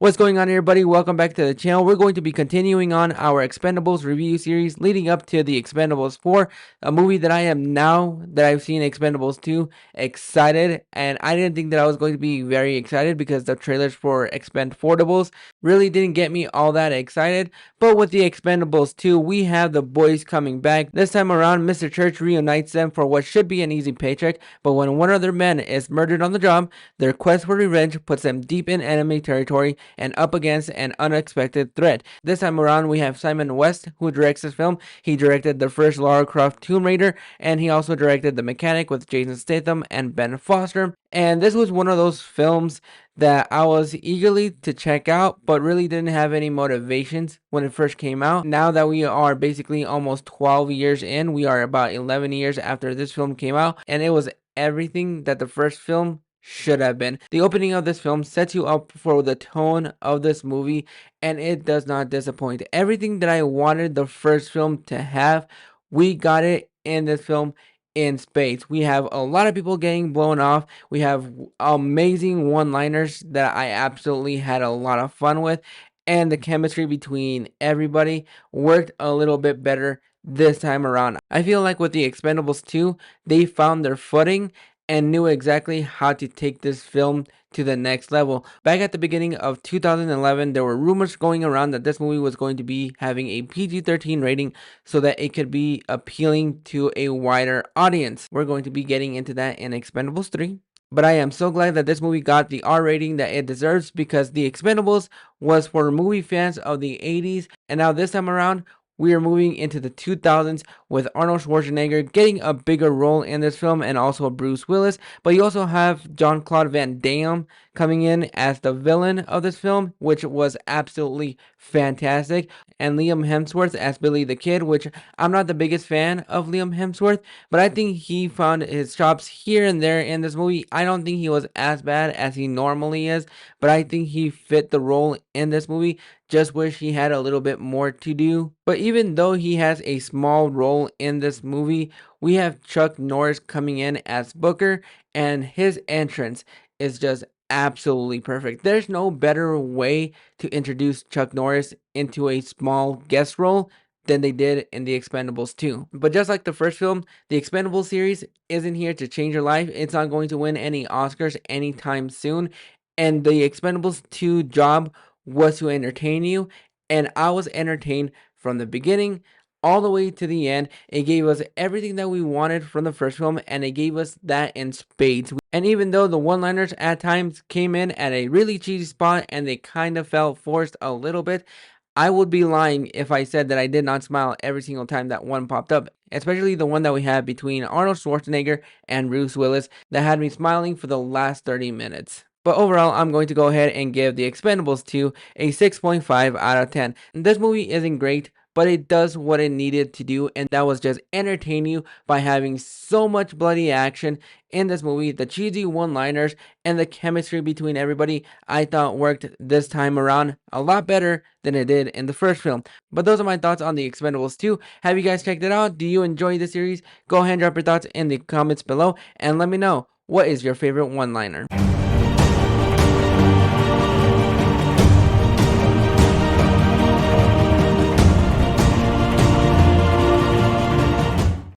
What's going on, everybody? Welcome back to the channel. We're going to be continuing on our Expendables review series leading up to the Expendables 4, a movie that I am, now that I've seen Expendables 2, excited. And I didn't think that I was going to be very excited because the trailers for Expendables really didn't get me all that excited. But with the Expendables 2, we have the boys coming back. This time around, Mr. Church reunites them for what should be an easy paycheck, but when one of their men is murdered on the job, their quest for revenge puts them deep in enemy territory and up against an unexpected threat. This time around, we have Simon West, who directs this film. He directed the first Lara Croft Tomb Raider, and he also directed The Mechanic with Jason Statham and Ben Foster. And this was one of those films that I was eagerly to check out, but really didn't have any motivations when it first came out. Now that we are basically almost 12 years in, we are about 11 years after this film came out, and it was everything that the first film should have been. The opening of this film sets you up for the tone of this movie, and it does not disappoint. Everything that I wanted the first film to have, we got it in this film in spades. We have a lot of people getting blown off. We have amazing one-liners that I absolutely had a lot of fun with, and the chemistry between everybody worked a little bit better this time around. I feel like with the Expendables 2, they found their footing and knew exactly how to take this film to the next level. Back at the beginning of 2011, there were rumors going around that this movie was going to be having a PG-13 rating so that it could be appealing to a wider audience. We're going to be getting into that in Expendables 3. But I am so glad that this movie got the R rating that it deserves, because The Expendables was for movie fans of the 80s, and now this time around, we are moving into the 2000s with Arnold Schwarzenegger getting a bigger role in this film, and also Bruce Willis. But you also have Jean-Claude Van Damme coming in as the villain of this film, which was absolutely fantastic. And Liam Hemsworth as Billy the Kid, which I'm not the biggest fan of Liam Hemsworth, but I think he found his chops here and there in this movie. I don't think he was as bad as he normally is, but I think he fit the role in this movie. Just wish he had a little bit more to do. But even though he has a small role in this movie, we have Chuck Norris coming in as Booker, and his entrance is just absolutely perfect. There's no better way to introduce Chuck Norris into a small guest role than they did in The Expendables 2. But just like the first film, the Expendables series isn't here to change your life. It's not going to win any Oscars anytime soon. And the Expendables 2 job was to entertain you, and I was entertained from the beginning all the way to the end. It gave us everything that we wanted from the first film, and it gave us that in spades. And even though the one-liners at times came in at a really cheesy spot and they kind of felt forced a little bit, I would be lying if I said that I did not smile every single time that one popped up, especially the one that we had between Arnold Schwarzenegger and Bruce Willis that had me smiling for the last 30 minutes. But overall, I'm going to go ahead and give The Expendables 2 a 6.5 out of 10. This movie isn't great, but it does what it needed to do, and that was just entertain you by having so much bloody action in this movie. The cheesy one-liners and the chemistry between everybody, I thought worked this time around a lot better than it did in the first film. But those are my thoughts on The Expendables 2. Have you guys checked it out? Do you enjoy the series? Go ahead and drop your thoughts in the comments below, and let me know, what is your favorite one-liner?